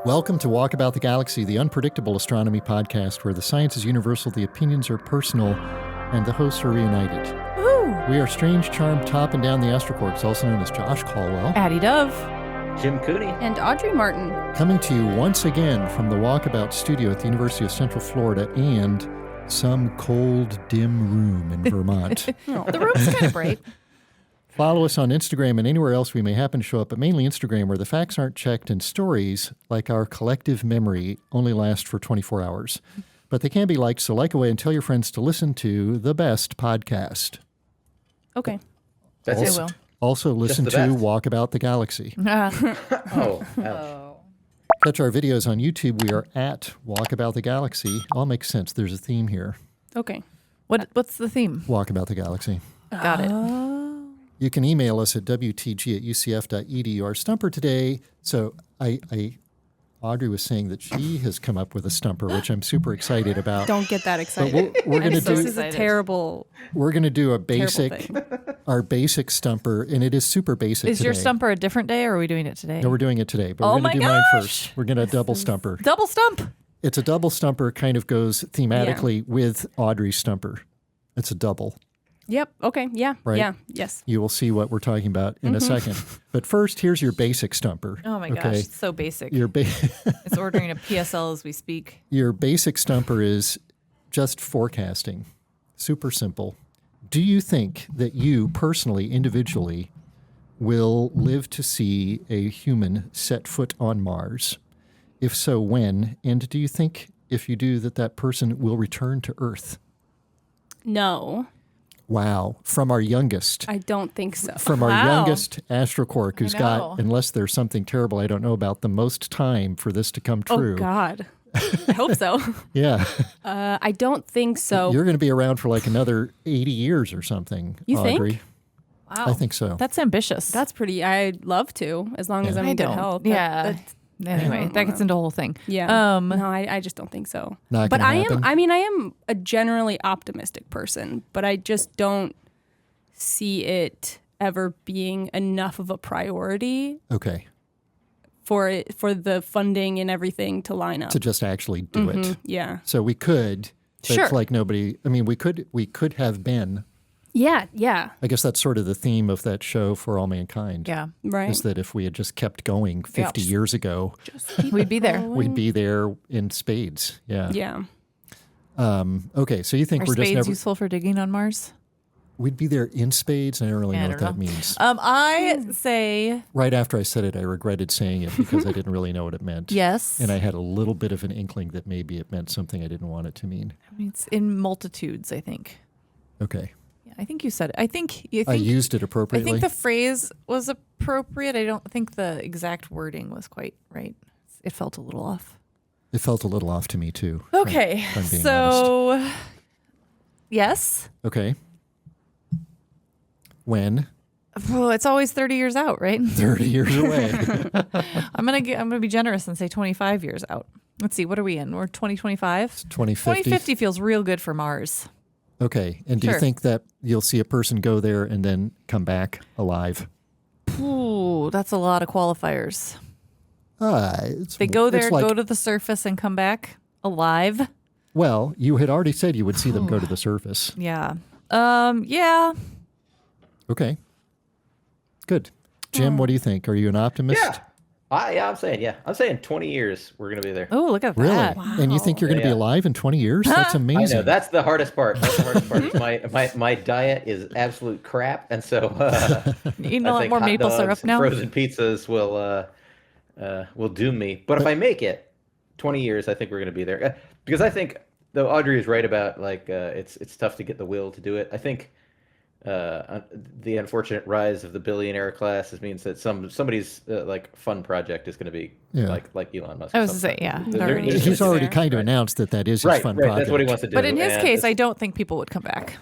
Welcome to Walkabout the Galaxy, the unpredictable astronomy podcast where the science is universal, the opinions are personal, and the hosts are reunited. Woo! We are Strange Charm Top and Down the Astrocorps, also known as Josh Caldwell, Addie Dove, Jim Cooney, and Audrey Martin. Coming to you once again from the Walkabout studio at the University of Central Florida and some cold, dim room in Vermont. The room's kind of bright. Follow us on Instagram and anywhere else we may happen to show up, but mainly Instagram, where the facts aren't checked and stories, like our collective memory, only last for 24 hours. But they can be liked, so like away and tell your friends to listen to the best podcast. Okay. That's also, I will. Also listen to best. Walkabout the Galaxy. Oh, ouch. Catch our videos on YouTube. We are at Walkabout the Galaxy. All makes sense. There's a theme here. Okay. What's the theme? Walkabout the Galaxy. Got it. You can email us at wtg@ucf.edu. Our stumper today, so Audrey was saying that she has come up with a stumper, which I'm super excited about. Don't get that But excited. we're going to so do This is a terrible, we're going to do a terrible basic thing. our basic stumper, and it is super basic Is today. your stumper a different day, or are we doing it today? No, we're doing it today, but Oh we're going to my do mine gosh! first. We're going to double stumper. Double stump. It's a double stumper, kind of goes thematically with Audrey's stumper. It's a double. Yep. Okay. Yeah. Right. Yeah. Yes. You will see what we're talking about in a second. But first, here's your basic stumper. Oh my gosh, it's so basic. Your It's ordering a PSL as we speak. Your basic stumper is just forecasting. Super simple. Do you think that you personally, individually, will live to see a human set foot on Mars? If so, when? And do you think, if you do, that that person will return to Earth? No, Wow. From our youngest. I don't think so. From our Wow. youngest astrocorp, who's know. got, unless there's something terrible I don't know about, the most time for this to come true. Oh God. I hope so. Yeah. I don't think so. You're going to be around for like another 80 years or something, You think? Audrey. Wow, I think so. That's ambitious. That's pretty. I'd love to, as long as I'm in good health. Anyway, that gets into a whole thing. Yeah. No, I just don't think so. Not But gonna I happen. am. I am a generally optimistic person, but I just don't see it ever being enough of a priority Okay. for the funding and everything to line up. To just actually do it. Yeah. So we could, but Sure. it's like nobody, I mean, we could have been, Yeah. Yeah. I guess that's sort of the theme of that show, For All Mankind. Yeah, Right. Is that if we had just kept going 50 years ago, we'd be there. we'd be there in spades. Yeah. Yeah. Okay. So you think Are we're just spades never, useful for digging on Mars? we'd be there in spades? I don't really Yeah, I know what don't that know. means. I say Right after I said it, I regretted saying it because I didn't really know what it meant. yes. And I had a little bit of an inkling that maybe it meant something I didn't want it to mean. I mean, it's in multitudes, I think. Okay. Yeah, I think you said it. I think I used it I appropriately. think the phrase was appropriate. I don't think the exact wording was quite right. It felt a little off. It felt a little off to me too. Okay, if I'm being so yes, Okay. When? well, it's always 30 years out, right? 30 years away. I'm gonna be generous and say 25 years out. Let's see, what are we in? We're 2025. 2050. 2050 feels real good for Mars. Okay. And do you Sure. think that you'll see a person go there and then come back alive? Ooh, that's a lot of qualifiers. They go there, it's like, go to the surface, and come back alive. Well, you had already said you would see them go to the surface. Yeah. Yeah. Okay. Good. Jim, what do you think? Are you an optimist? Yeah. I'm saying 20 years we're going to be there. Oh, look at Really? that. And you think you're going to be Yeah. alive in 20 years? That's amazing. I know, that's the hardest part. My diet is absolute crap, and so Eating a I lot think more hot maple dogs syrup and now. frozen pizzas will doom me. But if I make it 20 years, I think we're going to be there. Because I think, though Audrey is right about it's tough to get the will to do it. I think the unfortunate rise of the billionaire class means that somebody's fun project is going to be Yeah. like Elon Musk. I or was to say, something. yeah. There- already there's- He's gonna be already there. kind of announced that is his Right, fun right. project. That's what he wants to do. But in his and case, it's- I don't think people would come back.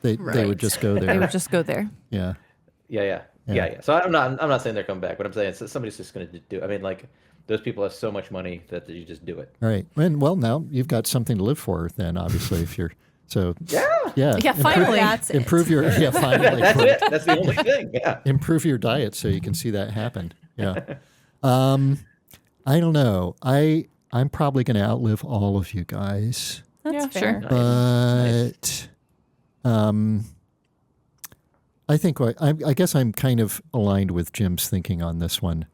They would just go They there. would just go there. Yeah. Yeah. So I'm not saying they're coming back, but I'm saying somebody's just going to do. I mean, like those people have so much money that you just do it. All right. And well, now you've got something to live for then, obviously, if you're so. Yeah. Yeah. Yeah, finally. That's it. Improve your, finally. That's it. That's the only thing. Yeah. Improve your diet so you can see that happen. Yeah. I don't know. I'm probably going to outlive all of you guys, That's Yeah, fair. sure. but I think I guess I'm kind of aligned with Jim's thinking on this one.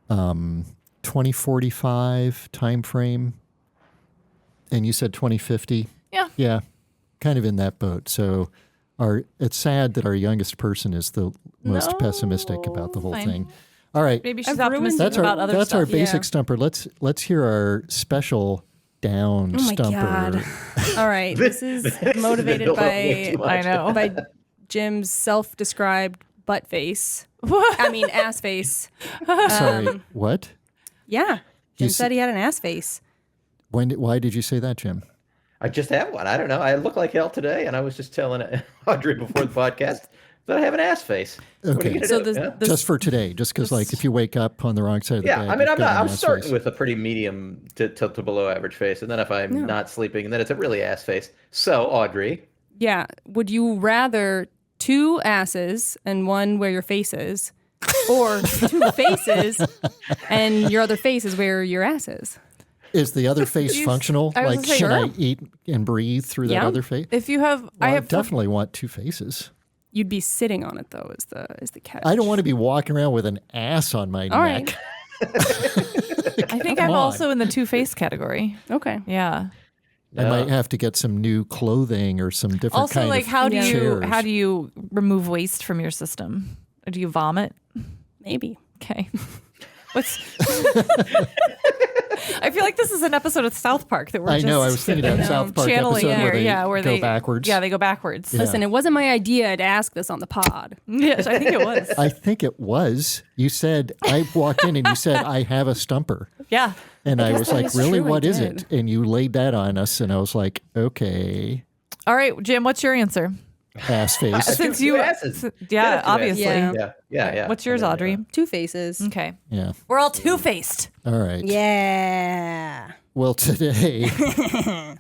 2045 time frame, and you said 2050. Yeah. Yeah, kind of in that boat. So it's sad that our youngest person is the most pessimistic about the whole Fine. thing. All right. Maybe she's I've ruined optimistic That's about our other that's stuff. our basic Yeah. stumper. Let's hear our special down Oh my stumper. God. All right. This is motivated built up way by too much. I know. by Jim's self-described butt face. What? I mean, ass face. Sorry, what? Yeah. You Jim said he had an ass face. Why did you say that, Jim? I just have one. I don't know. I look like hell today, and I was just telling Audrey before the podcast that I have an ass face. What are Okay. you gonna So do? the, Yeah? the Just for today, just because like if you wake up on the wrong side of the Yeah, bed. I mean, you've got an I'm ass starting face. with a pretty medium to below average face, and then if I'm not sleeping, then it's a really ass face. So, Audrey, yeah. Would you rather 2 asses and one where your face is, or 2 faces and your other face is where your ass is? Is the other face You- functional? I was Like, gonna say, should I sure. eat and breathe through that Yeah. other face? If you have, I Well, have definitely want 2 faces. You'd be sitting on it though. Is the catch? I don't want to be walking around with an ass on my All neck. right. I think Come I'm on. also in the two-face category. Okay. Yeah. I might have to get some new clothing or some different Also, kind like, of how do you chairs. remove waste from your system? Or do you vomit? Maybe. Okay. What's? I feel like this is an episode of South Park that we're I just know. I was thinking of that South Park channeling episode here. where they go they backwards. Yeah, they go backwards. Yeah. Listen, it wasn't my idea to ask this on the pod. Yes, I think it was. I think it was. You said, I walked in and you said, I have a stumper. Yeah. And I was that like, is really, true, I what is did. it? And you laid that on us. And I was like, okay, All right, Jim, what's your answer? ass face. Since two you, asses. yeah, Yeah, two obviously. asses. Yeah. What's yours, I mean, Audrey? 2 faces. Okay. Yeah. We're all two-faced. All right. Yeah. Well, today my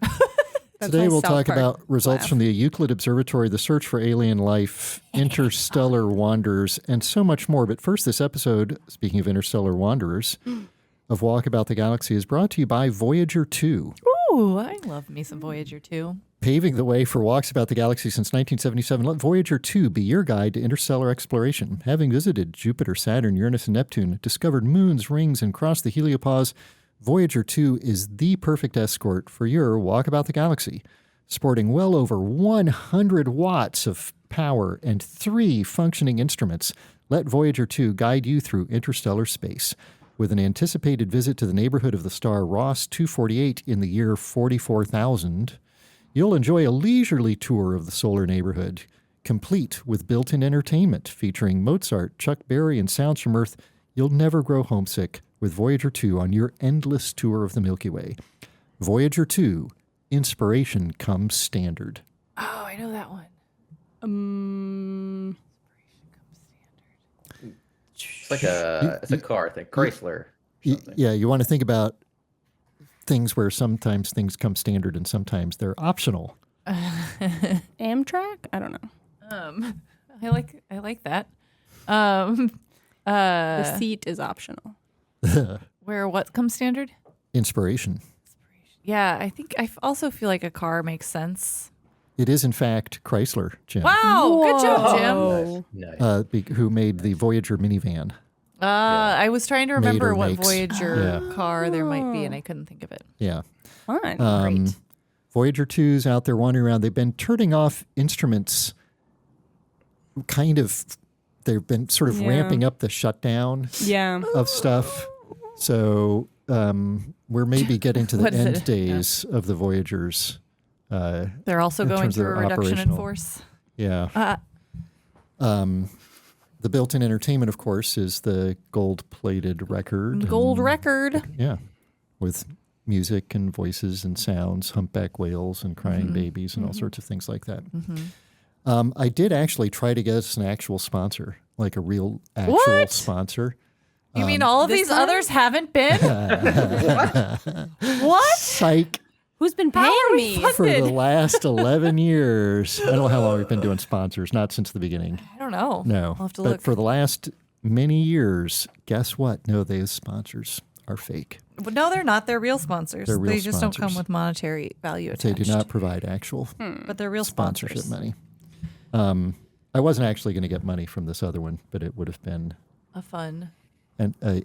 we'll South talk Park about results laugh. from the Euclid Observatory, the search for alien life, interstellar wanderers, and so much more. But first, this episode, speaking of interstellar wanderers, of Walkabout the Galaxy is brought to you by Voyager 2. Ooh, I love me some Voyager 2. Paving the way for walks about the galaxy since 1977, let Voyager 2 be your guide to interstellar exploration. Having visited Jupiter, Saturn, Uranus, and Neptune, discovered moons, rings, and crossed the heliopause, Voyager 2 is the perfect escort for your walk about the galaxy. Sporting well over 100 watts of power and 3 functioning instruments, let Voyager 2 guide you through interstellar space. With an anticipated visit to the neighborhood of the star Ross 248 in the year 44,000, you'll enjoy a leisurely tour of the solar neighborhood, complete with built-in entertainment featuring Mozart, Chuck Berry, and sounds from Earth. You'll never grow homesick with Voyager 2 on your endless tour of the Milky Way. Voyager 2, inspiration comes standard. Oh, I know that one. It's like it's a car thing, Chrysler. Yeah, you want to think about things where sometimes things come standard and sometimes they're optional. Amtrak? I don't know. I like that. The seat is optional. Where what comes standard? Inspiration. Yeah, I also feel like a car makes sense. It is, in fact, Chrysler, Jim, Wow, good job, Jim. Whoa. Nice. who made the Voyager minivan. I was trying to remember or what makes. Voyager car there might be, and I couldn't think of it. Yeah. Fun. Great. Voyager 2's out there wandering around. They've been turning off instruments, they've been sort of Yeah. ramping up the shutdown Yeah. of stuff. So we're maybe getting to the What is end it? days of the Voyagers. They're also in going terms of through a their reduction in operational. force. Yeah. The built-in entertainment, of course, is the gold-plated record. Gold and- record. Yeah, with music and voices and sounds, humpback whales and crying babies and all sorts of things like that. I did actually try to get us an actual sponsor, like a real actual What? sponsor. You mean all of this these time? others haven't been? What? Psych! Who's been paying are we me? funded? For the last 11 years. I don't know how long we've been doing sponsors, not since the beginning. I don't know. No. I'll have to but look. for the last many years, guess what? No, those sponsors are fake. But no, they're not. They're real sponsors. They're real they just don't come sponsors. with monetary value They attached. do not provide actual But they're real sponsorship sponsors. money. I wasn't actually going to get money from this other one, but it would have been A fun. a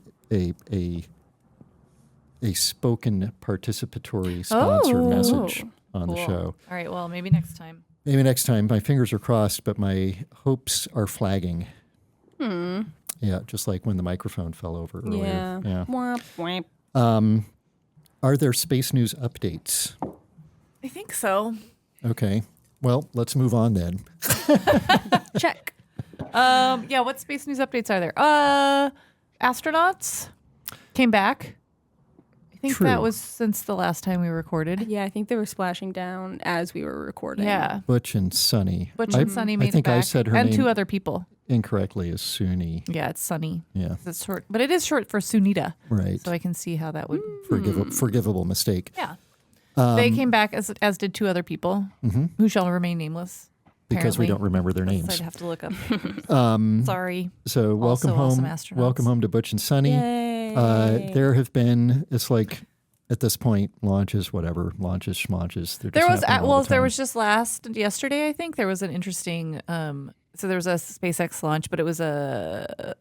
spoken participatory sponsor message on the Cool. show. All right. Well, maybe next time. Maybe next time. My fingers are crossed, but my hopes are flagging. Yeah, just like when the microphone fell over earlier. Yeah. Womp, womp. Are there space news updates? I think so. Okay. Well, let's move on then. Check. Yeah. What space news updates are there? Astronauts came back. I think True. that was since the last time we recorded. Yeah, I think they were splashing down as we were recording. Yeah. Butch and Sunny. Butch and Sunny made I think it back. I said her and name two other people. incorrectly as Suni. Yeah, it's Sunny. Yeah, It's short, but it is short for Sunita. right. So I can see how that would. Forgivable mistake. Yeah. They came back as did two other people who shall remain nameless. Because we apparently. don't remember their So names. I'd have to look up. Sorry. So welcome Also home. awesome astronauts. Welcome home to Butch and Sunny. Yay. There have been, it's like at this point, launches, schmaunches. They're just There was happening all the there time. was just yesterday I think there was an interesting so there was a SpaceX launch, but it was a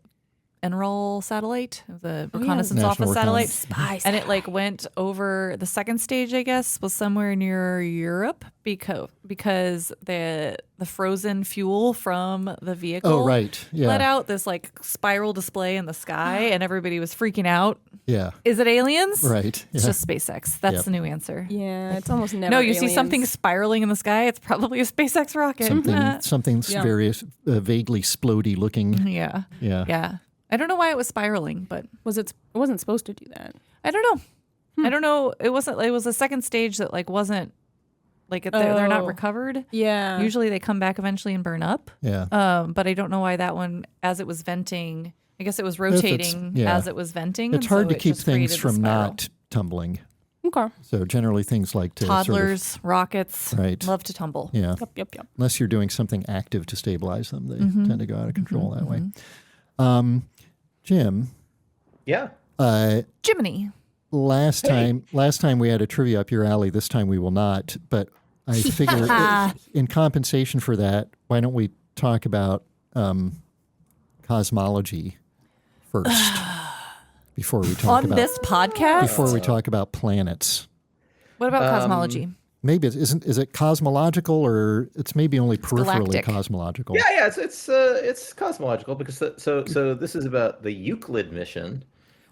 NROL satellite. It was a reconnaissance National office satellite. Spy And it like went over the second stage, I guess, was somewhere near Europe because the frozen fuel from the vehicle Oh, right. Yeah. let out this like spiral display in the sky and everybody was freaking out. Yeah. Is it aliens? Right. It's Yeah. just SpaceX. That's Yep. the new answer. Yeah, it's almost never. No, you see aliens. something spiraling in the sky, it's probably a SpaceX rocket. Something's Yeah. very vaguely splody looking. Yeah. Yeah. Yeah. I don't know why it was spiraling, but Was it? It wasn't supposed to do that. I don't know. I don't know. It wasn't. It was a second stage that like wasn't like they're not Oh. recovered. Yeah. Usually they come back eventually and burn up. Yeah. But I don't know why that one, as it was venting, I guess it was rotating yeah. as it was venting. It's and hard so to it keep just things created the from spiral. not tumbling. Okay. So generally things like to Toddlers, rockets, Right. love to tumble. yeah. Yep. Unless you're doing something active to stabilize them, they tend to go out of control that way. Jim, Yeah. Jiminy. last time we had a trivia up your alley. This time we will not. But I figure in compensation for that, why don't we talk about cosmology first before we talk On about this podcast? before we talk about planets. What about cosmology? Maybe is it cosmological or it's maybe only peripherally galactic. cosmological? Yeah. It's cosmological because so this is about the Euclid mission.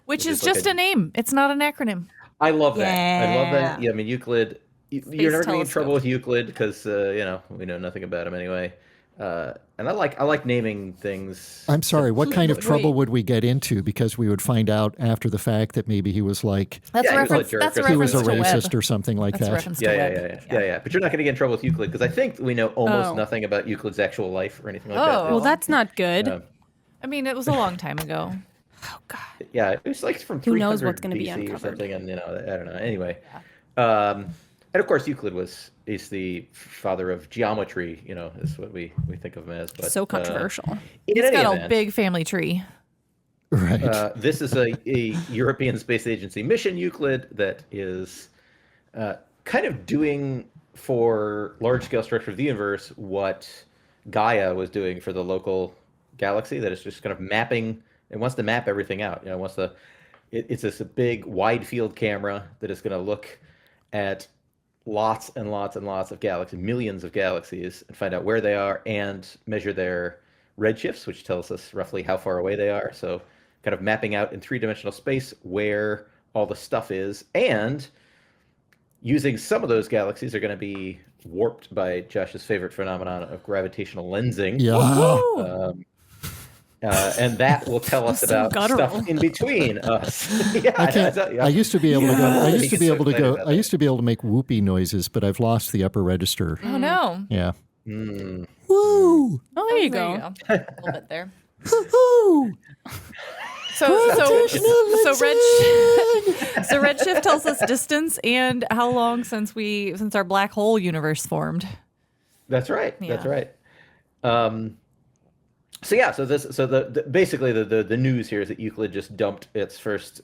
Which is is like just a- a name. It's not an acronym. I love that. I love Yeah. that. Yeah, I mean Euclid. You're never going to get in trouble telescope. with Euclid because we know nothing about him anyway. And I like naming things. I'm sorry, what kind of Wait. trouble would we get into? Because we would find out after the fact that maybe he was like, That's Yeah, a he was a reference. jerk That's a or he was reference a to racist Webb. or something like That's a that. reference Yeah, to yeah, Webb. yeah. But you're not going to get in trouble with Euclid because I think we know almost Oh. nothing about Euclid's actual life or anything like Oh. that. Well, that's not good. Um, I mean, it was a long time ago. Oh God. Yeah, it was like from Who 300 knows what's gonna be BC or uncovered. something, and I don't know. Anyway, and of course Euclid is the father of geometry. Is what we think of him as. But, So controversial. In He's any got a event, big family tree. Right. this is a European Space Agency mission, Euclid, that is kind of doing for large-scale structure of the universe what Gaia was doing for the local galaxy. That is just kind of mapping. It wants to map everything out. It wants to. It's this big wide field camera that is going to look at lots and lots and lots of galaxies, millions of galaxies, and find out where they are and measure their redshifts, which tells us roughly how far away they are. So kind of mapping out in three-dimensional space where all the stuff is, and using some of those galaxies are going to be warped by Josh's favorite phenomenon of gravitational lensing. Yeah. And that will tell us So about guttural. stuff in between us. Yeah, I can't. yeah. I used to be able to go. I used He's to be so able to excited go. about I that. used to be able to make whoopee noises, but I've lost the upper register. Oh no! Yeah. Mm. Woo! Oh, there you There go. you go. A little bit there. Woo! So Redshift tells us distance and how long since our black hole universe formed. That's right. Yeah. That's right. Basically the news here is that Euclid just dumped its first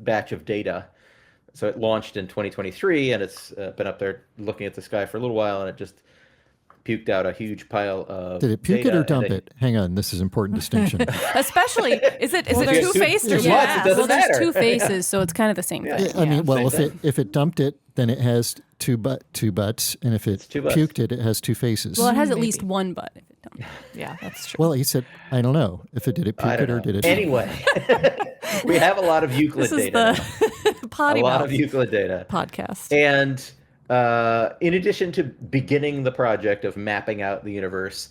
batch of data. So it launched in 2023, and it's been up there looking at the sky for a little while, and it just puked out a huge pile of Did it puke data, it or dump it? Hang on, this is important distinction. Especially, is it there's two-faced or there's two lots, it doesn't Well, there's matter. two faces, so it's kind of the same thing. I mean, well, same if it dumped it, then it has two butts, and if it two butts. puked it, it has two faces. Well, it has at Maybe. least one butt. If it don't. Yeah, that's true. Well, he said, I don't know if it did it I puke it don't or know. did it. Anyway, we have a lot of Euclid This is data. now. the potty A lot mouth of Euclid data. podcast. And in addition to beginning the project of mapping out the universe,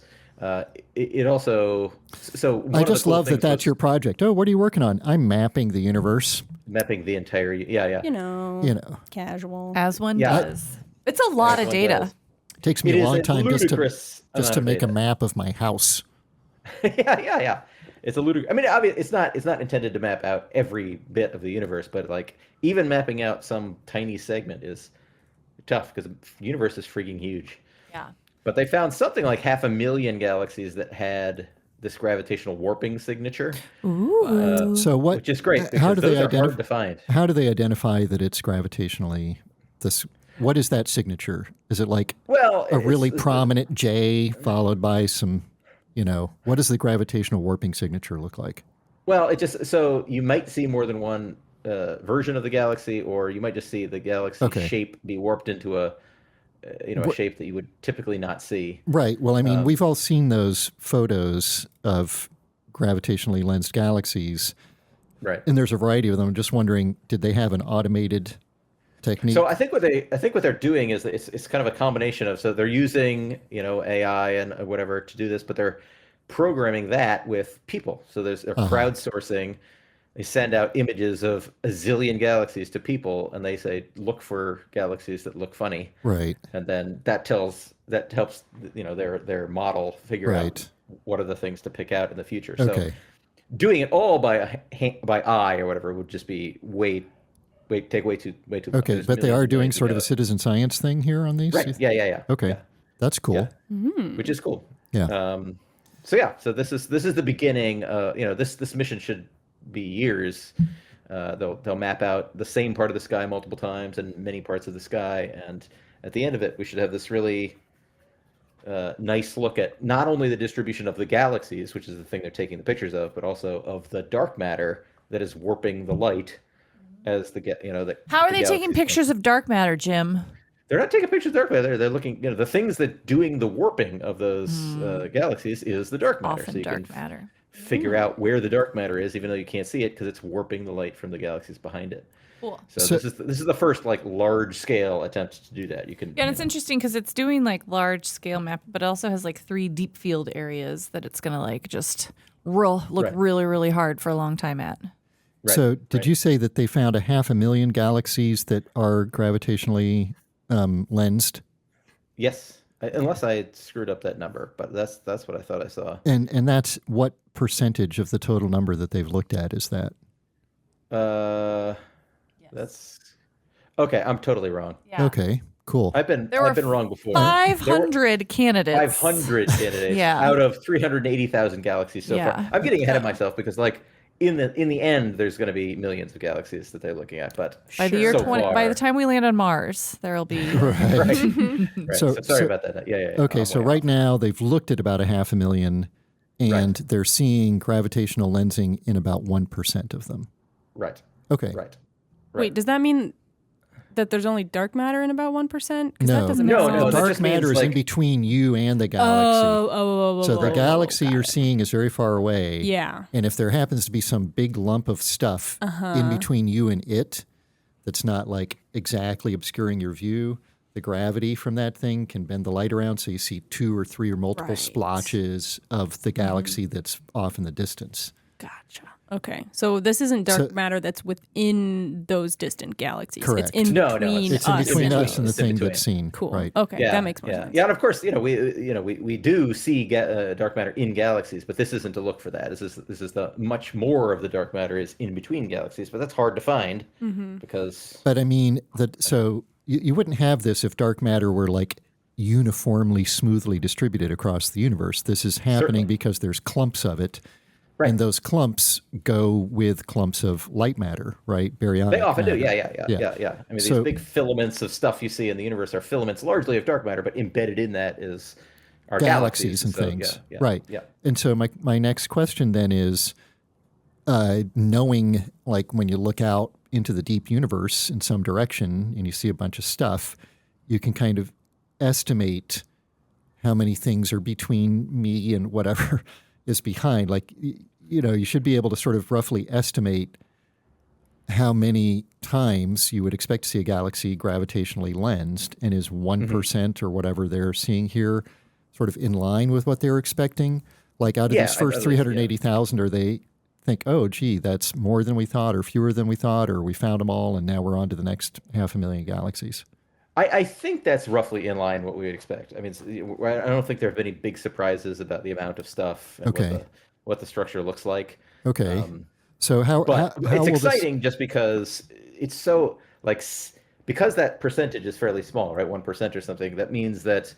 it also one I of the just cool love that things that's was your project. Oh, what are you working on? I'm mapping the universe. mapping the entire You know, You know, casual. As one Yeah. does. It's a lot of one data. does. it takes me It a is long a time just ludicrous to amount of make a data. map of my house. yeah. It's a ludicrous. I mean, obviously, it's not intended to map out every bit of the universe, but like even mapping out some tiny segment is tough because the universe is freaking huge. Yeah. But they found something like 500,000 galaxies that had this gravitational warping signature, Ooh. So what? which is great because How do those they are hard to find. How do they identify that it's gravitationally this? What is that signature? Is it like Well, a really prominent J followed by some, what does the gravitational warping signature look like? Well, it just so you might see more than one version of the galaxy, or you might just see the galaxy Okay. shape be warped into a shape that you would typically not see. Right. Well, I mean, we've all seen those photos of gravitationally lensed galaxies, Right. and there's a variety of them. I'm just wondering, did they have an automated technique? So I think what they're doing is that it's kind of a combination of, so they're using AI and whatever to do this, but they're programming that with people. So they're crowdsourcing. They send out images of a zillion galaxies to people, and they say, look for galaxies that look funny, Right. and then that helps their model figure Right. out what are the things to pick out in the future. Okay. So doing it all by eye or whatever would just be take way too long. Okay. There's But they are millions doing of sort of a ways citizen science thing here on these? to go. Right. Yeah. Okay. Yeah. That's cool. Yeah. Which is cool. Yeah. So this is the beginning. This mission should be years. They'll map out the same part of the sky multiple times and many parts of the sky, and at the end of it, we should have this really nice look at not only the distribution of the galaxies, which is the thing they're taking the pictures of, but also of the dark matter that is warping the light as How are they taking pictures of dark matter, Jim? They're not taking pictures of dark matter. They're looking, the things that doing the warping of those galaxies is the dark matter. Often so you dark can matter. figure out where the dark matter is, even though you can't see it because it's warping the light from the galaxies behind it. Cool. So this is the first large scale attempt to do that. You can Yeah, and it's interesting because it's doing large scale map, but it also has 3 deep field areas that it's gonna just look Right. really, really hard for a long time at. Right, So did you say that they found 500,000 galaxies that are gravitationally lensed? Yes, unless I screwed up that number, but that's what I thought I saw. And that's what percentage of the total number that they've looked at is that? That's okay. I'm totally wrong. Yeah. Okay, cool. I've been There were 'wrong before. 500 candidates. 500 candidates Yeah. out of 380,000 galaxies so Yeah. far. I'm getting ahead of myself because in the end there's going to be millions of galaxies that they're looking at, but By the year so 20, far, by the time we land on Mars, there'll be Right. right. So- So sorry so- about that. Yeah. Okay, I'm so way right off. now they've looked at about 500,000, and they're seeing gravitational lensing in about 1% of them. Right. Okay. Right. Wait, does that mean that there's only dark matter in about 1%? Because No, that doesn't make No, sense. no, the that dark just means, matter is in between you and the galaxy. So the galaxy you're seeing is very far away. Yeah. And if there happens to be some big lump of stuff in between you and it that's not exactly obscuring your view, the gravity from that thing can bend the light around so you see 2 or 3 or multiple Right. splotches of the galaxy that's off in the distance. gotcha. Okay. So this isn't dark So- matter that's within those distant galaxies. Correct. It's in No, no, between It's in us. between between. us and the It's in thing between. that's seen. Cool. Right. Okay. Yeah, That makes more yeah. sense. Yeah, and of course, we do see dark matter in galaxies, but this isn't to look for that. This is the much more of the dark matter is in between galaxies, but that's hard to find because But I mean, so you wouldn't have this if dark matter were uniformly, smoothly distributed across the universe. This is happening Certainly. because there's clumps of it. Right. And those clumps go with clumps of light matter, right? Baryonic They often do. matter. Yeah. I mean, these So- big filaments of stuff you see in the universe are filaments largely of dark matter, but embedded in that is our Galaxies and So, things. yeah, Right. Yeah. And so my next question then is, knowing, like, when you look out into the deep universe in some direction and you see a bunch of stuff, you can kind of estimate how many things are between me and whatever is behind. Like, you should be able to sort of roughly estimate how many times you would expect to see a galaxy gravitationally lensed, and is 1% or whatever they're seeing here sort of in line with what they're expecting? Like, out of these first 380,000, are they think, oh, gee, that's more than we thought, or fewer than we thought, or we found them all and now we're on to the next 500,000 galaxies? I think that's roughly in line what we would expect. I mean, I don't think there have been any big surprises about the amount of stuff and Okay. what the structure looks like. Okay. So how But how it's will exciting just because it's so, like, because that percentage is fairly small, right? 1% or something. That means that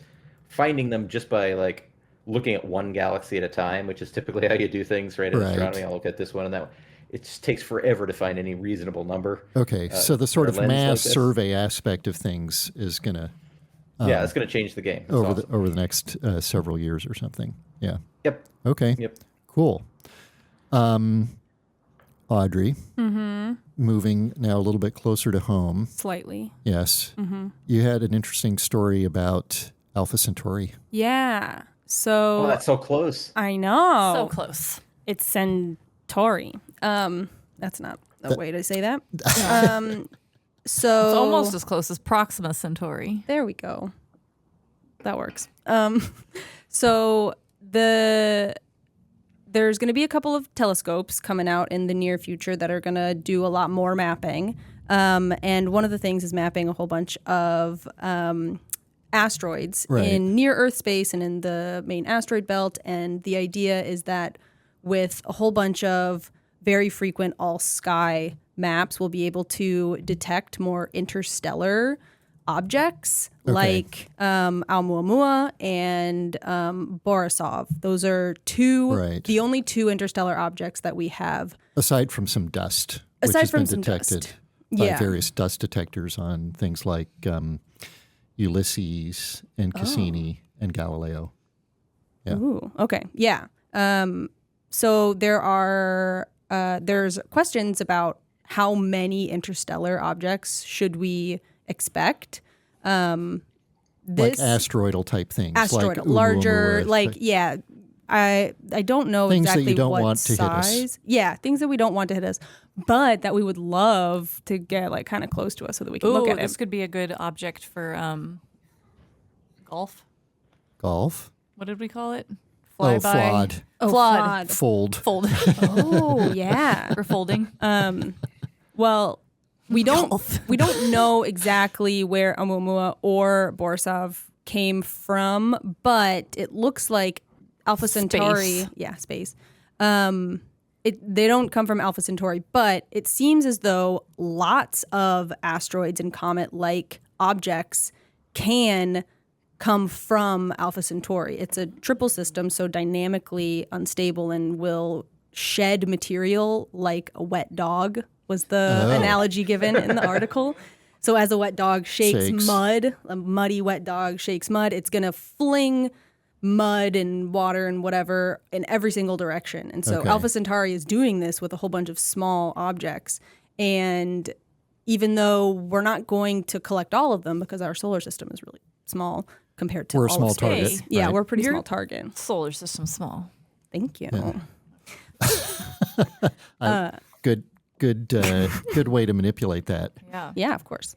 finding them just by, like, looking at one galaxy at a time, which is typically how you do things, right? In Right. astronomy, I'll look at this one and that one. It just takes forever to find any reasonable number. Okay, so the sort for a of lens mass like this. survey aspect of things is going to Yeah, it's going to change the game. It's over awesome. over the next several years or something. Yeah. Yep. Okay. Yep. Cool. Audrey, moving now a little bit closer to home. Slightly. Yes. You had an interesting story about Alpha Centauri. Yeah. So Oh, that's so close. I know. So close. It's Centauri. That's not a way to say that. So It's almost as close as Proxima Centauri. there we go. That works. So there's going to be a couple of telescopes coming out in the near future that are going to do a lot more mapping. And one of the things is mapping a whole bunch of asteroids Right. in near Earth space and in the main asteroid belt. And the idea is that with a whole bunch of very frequent all-sky maps, we'll be able to detect more interstellar objects like Oumuamua and Borisov. Those are Right. the only two interstellar objects that we have. Aside from some dust, which Aside has from been some detected dust. by Yeah. various dust detectors on things like Ulysses and Cassini and Galileo. Yeah. Ooh, okay. Yeah. So there's questions about how many interstellar objects should we expect. Like asteroidal type things. Asteroidal, like larger, Oumuamua, like, yeah. I don't know Things that exactly you don't what want to hit us. size. Yeah, things that we don't want to hit us, but that we would love to get, like, kind of close to us so that we can look Ooh, at this it. could be a good object for golf. golf. What did we call it? Oh, Flyby. flawed. Flawed. Fold. Fold. Oh, yeah. For folding. Well, we don't Golf. we don't know exactly where Oumuamua or Borisov came from, but it looks like Alpha Centauri. Yeah, space. They don't come from Alpha Centauri, but it seems as though lots of asteroids and comet-like objects can come from Alpha Centauri. It's a triple system, so dynamically unstable and will shed material like a wet dog was the analogy given in the article. So as a wet dog shakes mud, a muddy wet dog shakes mud, it's going to fling mud and water and whatever in every single direction. And so Alpha Centauri is doing this with a whole bunch of small objects. And even though we're not going to collect all of them because our solar system is really small compared to We're a all small of space. target, Yeah, right? we're a pretty Your small target. Solar system small. Thank you. Good way to manipulate that. Yeah. Yeah, of course.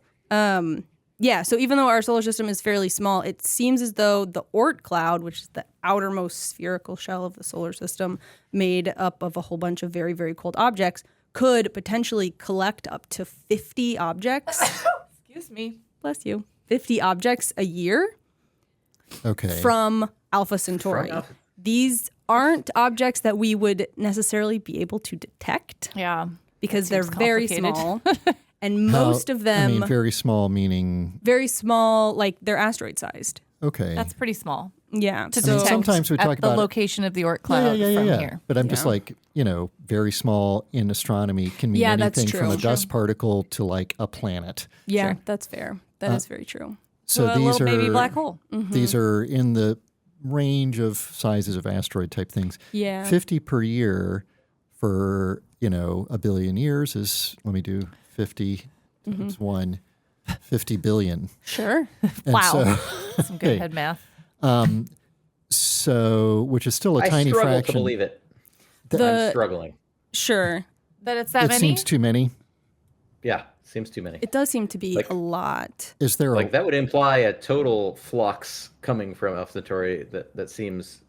Yeah, so even though our solar system is fairly small, it seems as though the Oort cloud, which is the outermost spherical shell of the solar system, made up of a whole bunch of very, very cold objects, could potentially collect up to 50 objects. Excuse me. Bless you. 50 objects a year Okay. from Alpha Centauri. These aren't objects that we would necessarily be able to detect Yeah. because they're seems very complicated. small. And most of them, I mean, very small meaning. very small, like they're asteroid sized. Okay. That's pretty small. Yeah. To I mean, detect sometimes we at talk the about location of the Oort cloud from here. But I'm just like, very small in astronomy can mean Yeah, that's anything from a true. dust particle to like a planet. Yeah, that's fair. That is very true. So a these little are baby black hole. These are in the range of sizes of asteroid type things. Yeah. 50 per year for, a billion years is, let me do 50 times 1, 50 billion. Sure. And Wow. So, Some good head math. which is still a I tiny struggle fraction. to believe it. The- I'm struggling. Sure. That it's that It many? seems too many. Yeah, seems too many. It does seem to be a lot. Is there Like that would imply a total flux coming from Alpha Centauri that seems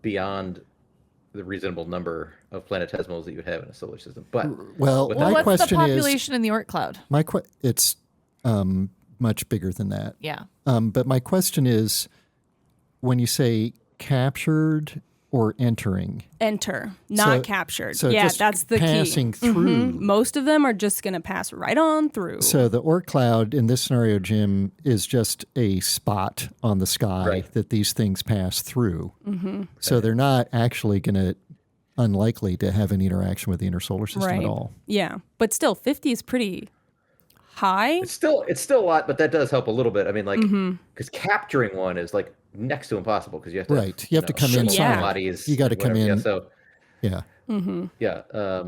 beyond the reasonable number of planetesimals that you would have in a solar system. But well, with my Well, what's the question is, population in the Oort cloud? it's much bigger than that. Yeah. But my question is, when you say captured or entering, Enter, not captured. so Yeah, just that's the passing key. through. Most of them are just going to pass right on through. So the Oort cloud in this scenario, Jim, is just a spot on the sky Right. that these things pass through. So they're not actually unlikely to have any interaction with the inner solar system right. at all. Yeah, but still, 50 is pretty high. it's still a lot, but that does help a little bit. I mean, like, because capturing one is like next to impossible because you have to Right. You have to come shuttle inside. bodies. You got to come whatever. in. Yeah, so Yeah. yeah,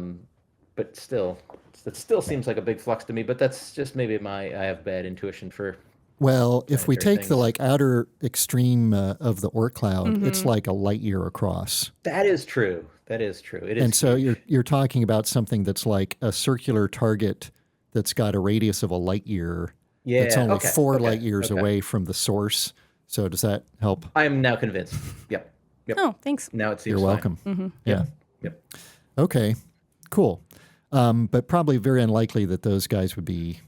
but still, it still seems like a big flux to me. But that's just maybe I have bad intuition for. Well, if we planetary take the things. outer extreme of the Oort cloud, it's like a light year across. That is true. That is true. It is. And so huge. you're talking about something that's like a circular target that's got a radius of a light year. Yeah, That's only okay, 4 okay, light years okay. away from the source. So does that help? I am now convinced. Yep. Oh, thanks. Now it seems You're fine. welcome. Yeah. Yep. Okay. Cool. But probably very unlikely that those guys would be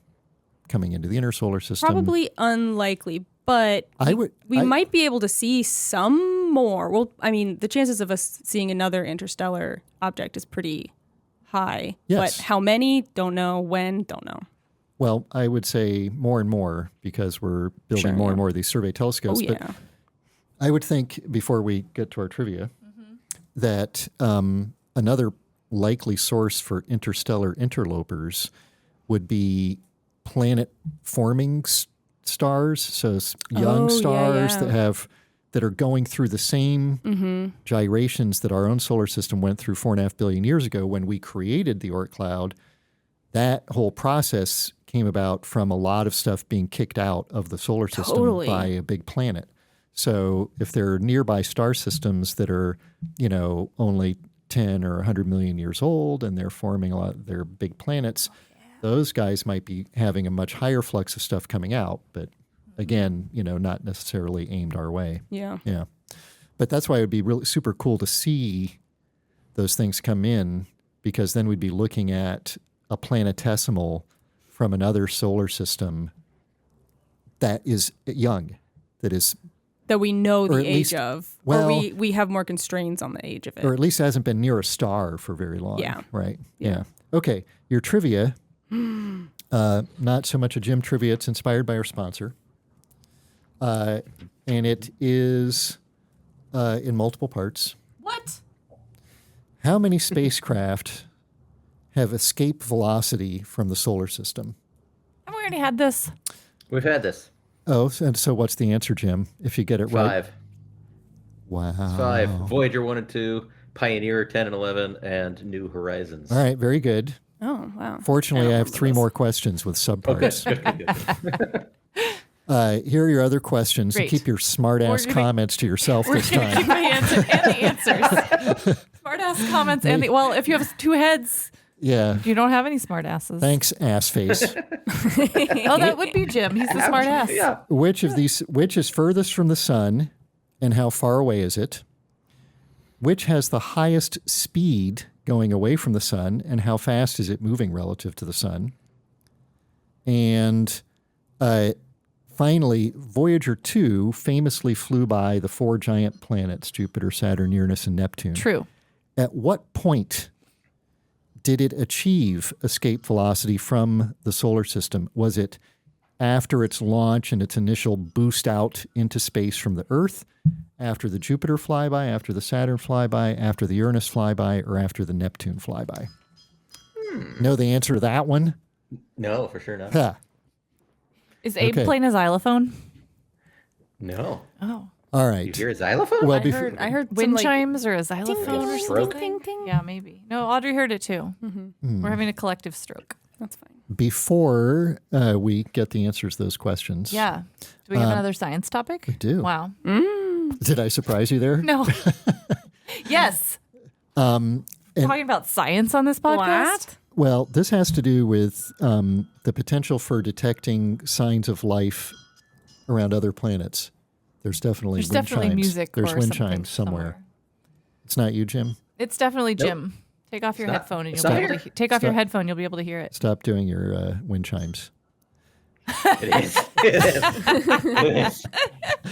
coming into the inner solar system. Probably unlikely, but we might be able to see some more. Well, I mean, the chances of us seeing another interstellar object is pretty high. Yes. But how many? Don't know. When? Don't know. Well, I would say more and more because we're building Sure, more yeah. and more of these survey telescopes. Oh, yeah. But I would think before we get to our trivia that another likely source for interstellar interlopers would be planet-forming stars, so young stars that are going through the same gyrations that our own solar system went through 4.5 billion years ago when we created the Oort cloud. That whole process came about from a lot of stuff being kicked out of the solar system Totally. by a big planet. So if there are nearby star systems that are, only 10 or 100 million years old and they're forming a lot of their big planets, those guys might be having a much higher flux of stuff coming out. But again, not necessarily aimed our way. Yeah. Yeah. But that's why it would be really super cool to see those things come in, because then we'd be looking at a planetesimal from another solar system that is young, That we know the at age least- of. well- or we have more constraints on the age of it. or at least hasn't been near a star for very long. Yeah. Right. Yeah. Okay. Your trivia, not so much a Jim trivia. It's inspired by our sponsor. And it is in multiple parts. What? How many spacecraft have escape velocity from the solar system? Have we already had this? We've had this. Oh, and so what's the answer, Jim? If you get it right. 5. Wow. 5. Voyager 1 and 2, Pioneer 10 and 11, and New Horizons. All right, very good. Oh, wow. Fortunately, I have remember 3 this. more questions with subparts. Good. Here are your other questions. And Great. keep your smart-ass We're gonna- comments to yourself We're this going to keep time. my answer and the answers. Smart ass comments and well, if you have 2 heads, Yeah. you don't have any smart asses. Thanks, ass face. Oh, that would be Jim. He's the smart ass. Yeah. Which is furthest from the sun, and how far away is it? Which has the highest speed going away from the sun, and how fast is it moving relative to the sun? And finally, Voyager 2 famously flew by the 4 giant planets, Jupiter, Saturn, Uranus, and Neptune. True. At what point did it achieve escape velocity from the solar system? Was it after its launch and its initial boost out into space from the Earth, after the Jupiter flyby, after the Saturn flyby, after the Uranus flyby, or after the Neptune flyby? Know the answer to that one? No, for sure not. Huh. Is Abe Okay. playing a xylophone? No. Oh. All You right. hear a xylophone? Well, I heard wind chimes or a xylophone or stroke. something. Yeah, maybe. No, Audrey heard it too. We're having a collective stroke. That's fine. Before we get the answers to those questions, Yeah. Do we have another science topic? We do. Wow. Did I surprise you there? No. Yes. Talking about science on this podcast? Well, this has to do with the potential for detecting signs of life around other planets. There's definitely There's wind definitely chimes. music There's or wind something chimes somewhere. It's not you, Jim. It's definitely Nope. Jim. Take off your Stop. headphone and you'll Stop be able here. to take off your Stop. headphone. You'll be able to hear it. Stop doing your wind chimes. It is. It is.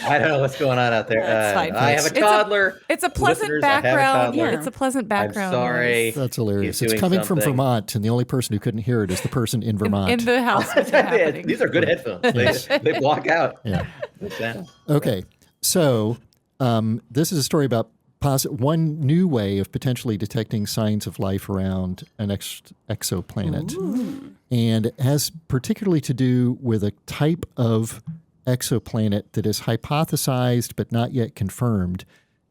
I don't know what's going on out there. That's fine. I have a It's a- toddler. It's a pleasant Listeners, I have a background. toddler. It's a pleasant background. I'm sorry. That's hilarious. He's It's doing coming from something. Vermont, and the only person who couldn't hear it is the person in Vermont. In the house. What's happening? These are good headphones. They block out Yeah. the sound. Okay. So this is a story about one new way of potentially detecting signs of life around an exoplanet. And it has particularly to do with a type of exoplanet that is hypothesized but not yet confirmed.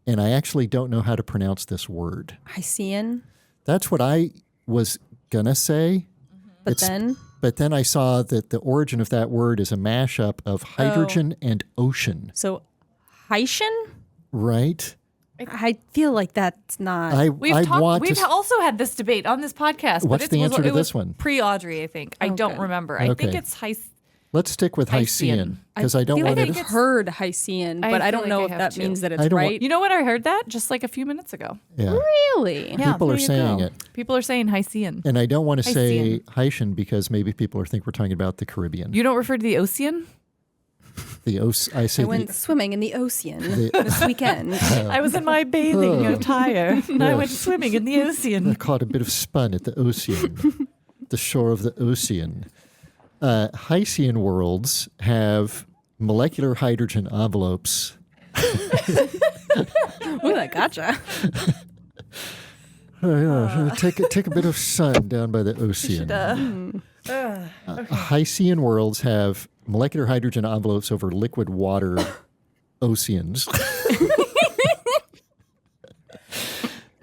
And I actually don't know how to pronounce this word. Hycean. That's what I was going to say. But But then I saw that the origin of that word is a mashup of hydrogen and ocean, so Hycean? right? I feel like that's not. We've also had this debate on this podcast. What's but the answer to it was this one? Pre-Audrey, I think. I don't Okay. remember. I think Okay. it's Let's stick with Hycean. Hycean because I don't feel want like to. I've heard Hycean, I but I feel don't like know I if have that too. means that I it's don't want- right. You know what? I heard that just like a few minutes ago. Yeah, Really? Yeah. people are there you saying go. it, People are saying Hycean. and I don't want to say Hycean because maybe people are think we're talking about the Caribbean. You don't refer to the ocean? I say I went swimming in the ocean the- this weekend. I was in my bathing attire and I went swimming in the I ocean. caught a bit of spun at the ocean, the shore of the ocean. Hycean worlds have molecular hydrogen envelopes. Ooh, that gotcha. Take a bit of sun down by the ocean. Hycean worlds have molecular hydrogen envelopes over liquid water oceans.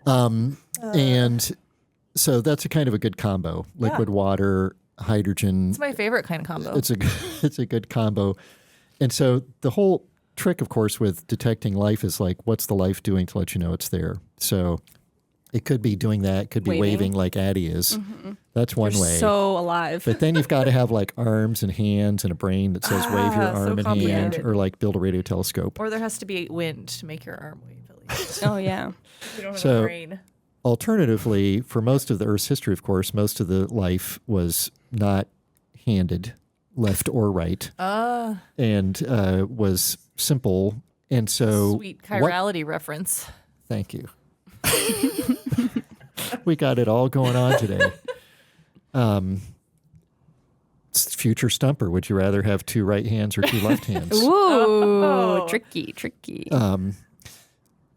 And so that's a kind of a good combo. Liquid water, hydrogen. It's my favorite kind of combo. It's a good combo. And so the whole trick, of course, with detecting life is like, what's the life doing to let you know it's there? So it could be doing that. It could be waving like Addie is. That's one way. So alive. But then you've got to have like arms and hands and a brain that says wave your so arm and hand, complicated. or like build a radio telescope. Or there has to be wind to make your arm wave at least. Oh yeah. You don't have So- a brain. Alternatively, for most of the Earth's history, of course, most of the life was not handed left or right and was simple. And so Sweet chirality reference. Thank you. We got it all going on today. Future stumper. Would you rather have two right hands or two left hands? Ooh, tricky.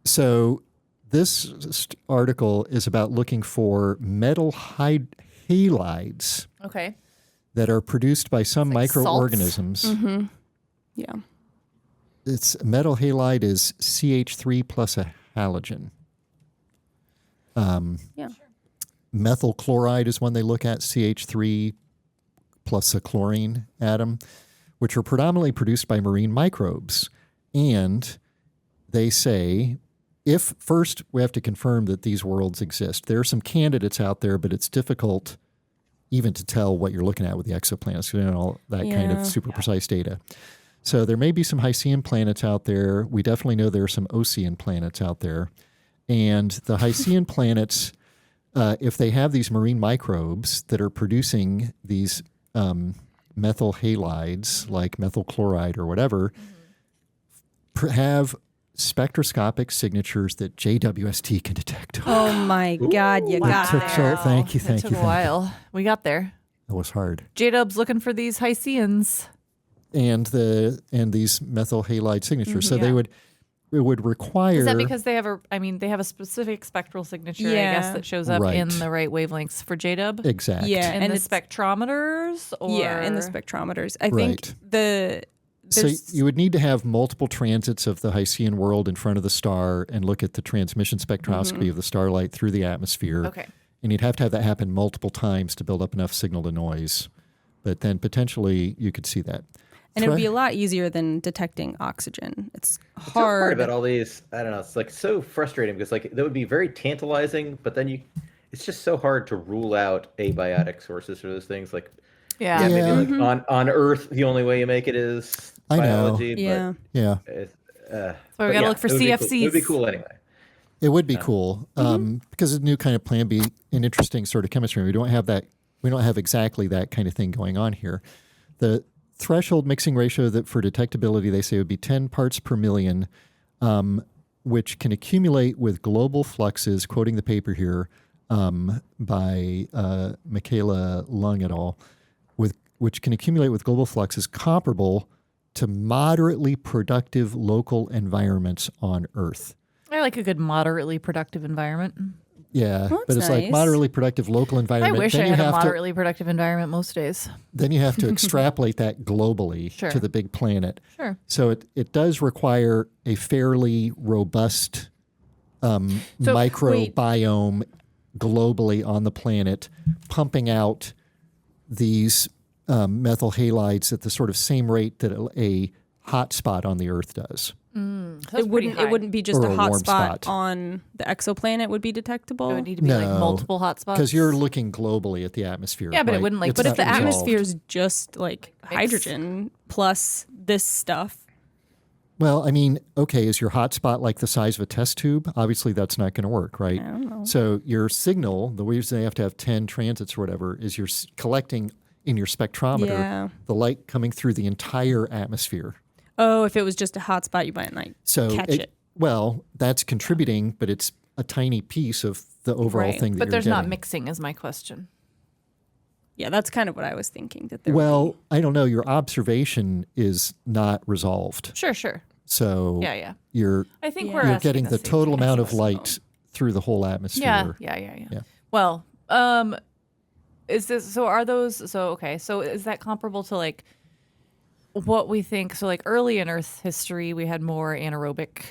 So this article is about looking for metal halides Okay. that are produced by some like salts? microorganisms. Yeah. It's metal halide is CH3 plus a halogen. Yeah. Methyl chloride is one they look at, CH3 plus a chlorine atom, which are predominantly produced by marine microbes. And they say, if first we have to confirm that these worlds exist. There are some candidates out there, but it's difficult even to tell what you're looking at with the exoplanets, you know, all that kind Yeah. of super precise data. So there may be some Hycean planets out there. We definitely know there are some Ocean planets out there. And the Hycean planets, if they have these marine microbes that are producing these methyl halides, like methyl chloride or whatever, have spectroscopic signatures that JWST can detect. Oh my God, you got took there. so- thank you, It thank took you, a thank you. while. We got there. That was hard. J-Dub's looking for these Hyceans. and these methyl halide signatures. So Yeah. it would require. Is that because they have a specific spectral signature, I Yeah. guess, that shows up Right. in the right wavelengths for JW? exact? Yeah, In and the it's spectrometers? Or... yeah, in the spectrometers. I Right. think there's So you would need to have multiple transits of the Hycean world in front of the star and look at the transmission spectroscopy of the starlight through the atmosphere. Okay. And you'd have to have that happen multiple times to build up enough signal to noise. But then potentially you could see that. and it would be a lot easier than detecting oxygen. It's The tough part hard. about all these, I don't know, it's like so frustrating because like that would be very tantalizing, but then it's just so hard to rule out abiotic sources for those things. Like, Yeah. maybe Yeah. like on Earth, the only way you make it is I know. biology. Yeah. Yeah, But it's, So we but gotta look for it would be cool. CFCs. It would be cool anyway. it would be cool because it's a new kind of Plan B, an interesting sort of chemistry. We don't have that. We don't have exactly that kind of thing going on here. The threshold mixing ratio that for detectability they say would be 10 parts per million, which can accumulate with global fluxes. Quoting the paper here by Michaela Lung et al., which can accumulate with global fluxes comparable to moderately productive local environments on Earth. I like a good moderately productive environment. Yeah, Well, but it's that's like nice. moderately productive local I environment. wish then I you had a have moderately productive environment most days. then you have to extrapolate that globally Sure. to the big planet. Sure. So it does require a fairly robust microbiome globally on the planet, pumping out these methyl halides at the sort of same rate that a hot spot on the Earth does. It It wouldn't be just Or a a hot warm spot spot. on the exoplanet would be detectable. It would need to be like No, multiple hotspots. Because you're looking globally at the atmosphere. Yeah, but it right? wouldn't, like, It's But if not the resolved. atmosphere is just like hydrogen plus this stuff, Well, I mean, okay, is your hotspot like the size of a test tube? Obviously, that's not going to work, right? I don't know. So your signal, the reason they have to have 10 transits or whatever, is you're collecting in your spectrometer Yeah. the light coming through the entire atmosphere. Oh, if it was just a hot spot, you might not So catch it. Well, that's contributing, but it's a tiny piece of the overall Right. thing that But you're there's not getting. mixing, is my question. Yeah, that's kind of what I was thinking. That there. Well, I don't know. Your observation is not resolved. Sure. So Yeah. you're I think Yeah. we're you're asking getting the same total thing. amount of light through the whole atmosphere. Yeah. Yeah. Well, is this so? Are those so? Okay, so is that comparable to like what we think? So, like early in Earth history, we had more anaerobic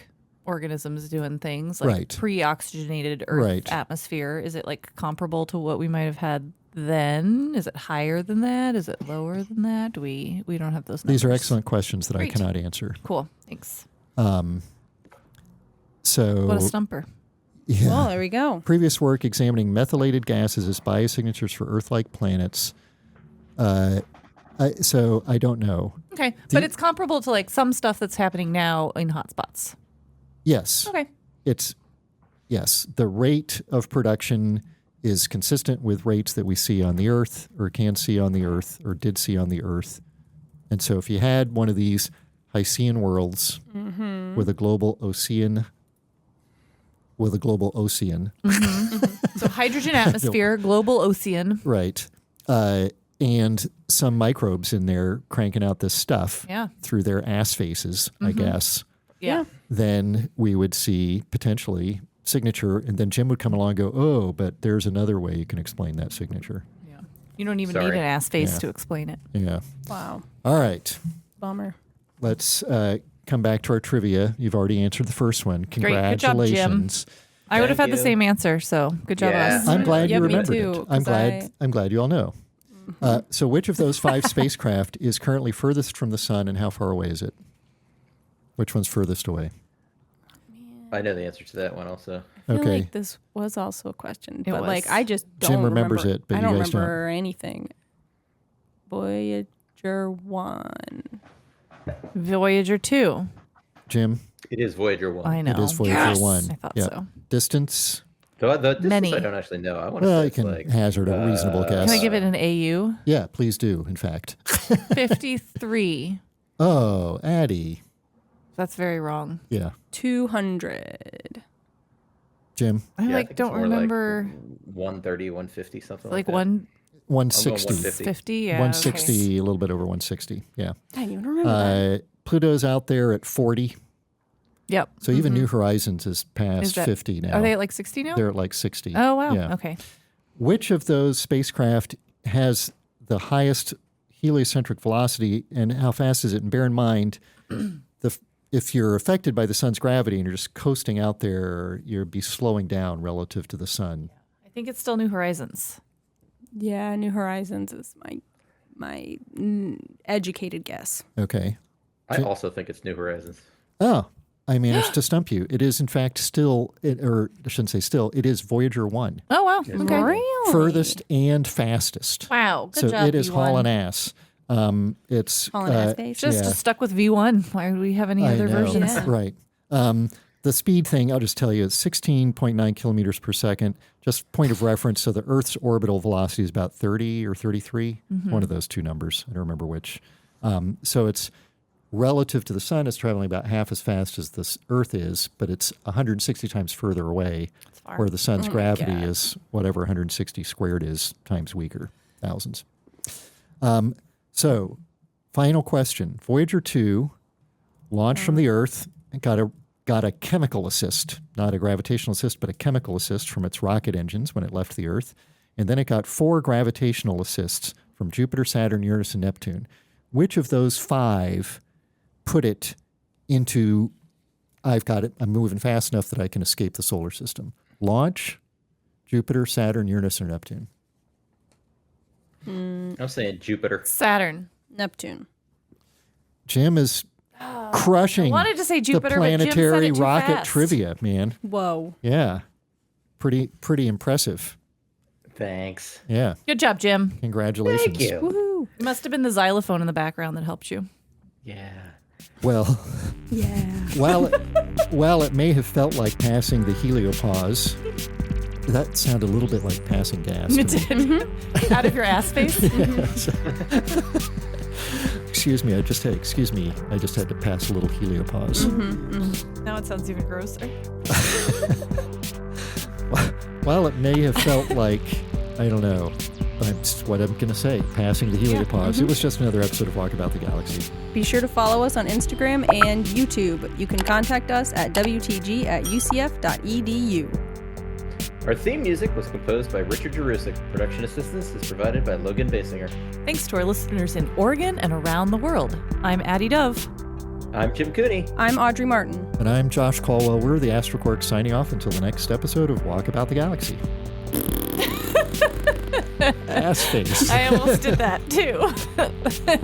organisms doing things, like Right. pre-oxygenated Earth Right. atmosphere. Is it like comparable to what we might have had then? Is it higher than that? Is it lower than that? We don't have those numbers. These are excellent questions that Great. I cannot answer. Cool. Thanks. So What a stumper. yeah. Well, there we go. Previous work examining methylated gases as biosignatures for Earth-like planets. So I don't know. Okay, but it's comparable to like some stuff that's happening now in hotspots. Yes. Okay. Yes. The rate of production is consistent with rates that we see on the Earth or can see on the Earth or did see on the Earth. And so if you had one of these Hycean worlds with a global ocean, So hydrogen atmosphere, global ocean. right, and some microbes in there cranking out this stuff Yeah. through their ass faces, I guess, Yeah. then we would see potentially signature, and then Jim would come along and go, oh, but there's another way you can explain that signature. Yeah. You don't even need Sorry. an ass face Yeah. to explain it. Yeah. Wow. All right. Bummer. Let's come back to our trivia. You've already answered the first one. Great. Good job, Jim. Congratulations. I would have had Thank the you. same answer, so good job, Yeah. us. I'm glad Yeah, you me remembered too, it. I'm 'cause glad. I'm glad you all know. So, which of those 5 spacecraft is currently furthest from the sun, and how far away is it? Which one's furthest away? I know the answer to that one also. I feel Okay. like this was also a question, It but was. like I just don't Jim remembers remember, it, but I you don't guys don't. remember anything. Voyager 1. Voyager 2. Jim, It is Voyager 1. I know. it is Voyager Yes! 1. I thought Yeah. so. Distance? So the distance Many. I don't actually know. I want to Well, say you it's can like hazard a reasonable guess. Can I give it an AU? Yeah, please do, in fact. 53. Oh, Addie. That's very wrong. Yeah. 200. Jim? I Yeah, like think don't it's more like remember 130, 150, something like like that. one 160. 150. Yeah. 160, a little bit over 160. Yeah. I didn't even remember that. Pluto's out there at 40. Yep. So even New Horizons is past Is that- 50 now. Are they at like 60 now? They're at like 60. Oh, wow. Yeah. Okay. Which of those spacecraft has the highest heliocentric velocity, and how fast is it? And bear in mind, if you're affected by the sun's gravity and you're just coasting out there, you'll be slowing down relative to the sun. I think it's still New Horizons. Yeah, New Horizons is my educated guess. Okay. I also think it's New Horizons. Oh, I managed to stump you. It is, in fact, or I shouldn't say still, it is Voyager 1. Oh, wow. Okay. Really? Furthest and fastest. Wow. Good So job, it is V1. hauling ass. It's Hauling ass base. Just Yeah. stuck with V1. Why would we have any I other know. versions? Yeah. Right. The speed thing, I'll just tell you, it's 16.9 kilometers per second. Just point of reference. So the Earth's orbital velocity is about 30 or 33, one of those two numbers. I don't remember which. So it's relative to the sun, it's traveling about half as fast as the Earth is, but it's 160 times further away, far. where the sun's gravity God. is whatever 160 squared is times weaker, thousands. So, final question. Voyager 2 launched from the Earth and got a chemical assist, not a gravitational assist, but a chemical assist from its rocket engines when it left the Earth. And then it got 4 gravitational assists from Jupiter, Saturn, Uranus, and Neptune. Which of those 5 put it into, I've got it, I'm moving fast enough that I can escape the solar system? Launch, Jupiter, Saturn, Uranus, or Neptune? I'm saying Jupiter. Saturn. Neptune. Jim is crushing I wanted to say Jupiter, the but Jim said planetary it too rocket fast. trivia, man. Whoa. Yeah. Pretty impressive. Thanks. Yeah. Good job, Jim. Congratulations. Thank you. Woohoo. It must have been the xylophone in the background that helped you. Yeah. Well, Yeah. while it may have felt like passing the heliopause, that sounded a little bit like passing gas. to It me. did. Out of your ass face. Excuse me, I just had to pass a little heliopause. Now it sounds even grosser. While it may have felt like, I don't know, that's what I'm going to say, passing the heliopause, it was just another episode of Walkabout the Galaxy. Be sure to follow us on Instagram and YouTube. You can contact us at wtg@ucf.edu. Our theme music was composed by Richard Jerusik. Production assistance is provided by Logan Basinger. Thanks to our listeners in Oregon and around the world. I'm Addie Dove. I'm Jim Cooney. I'm Audrey Martin. And I'm Josh Caldwell. We're the AstroQuarks signing off until the next episode of Walkabout the Galaxy. Ass face. I almost did that too.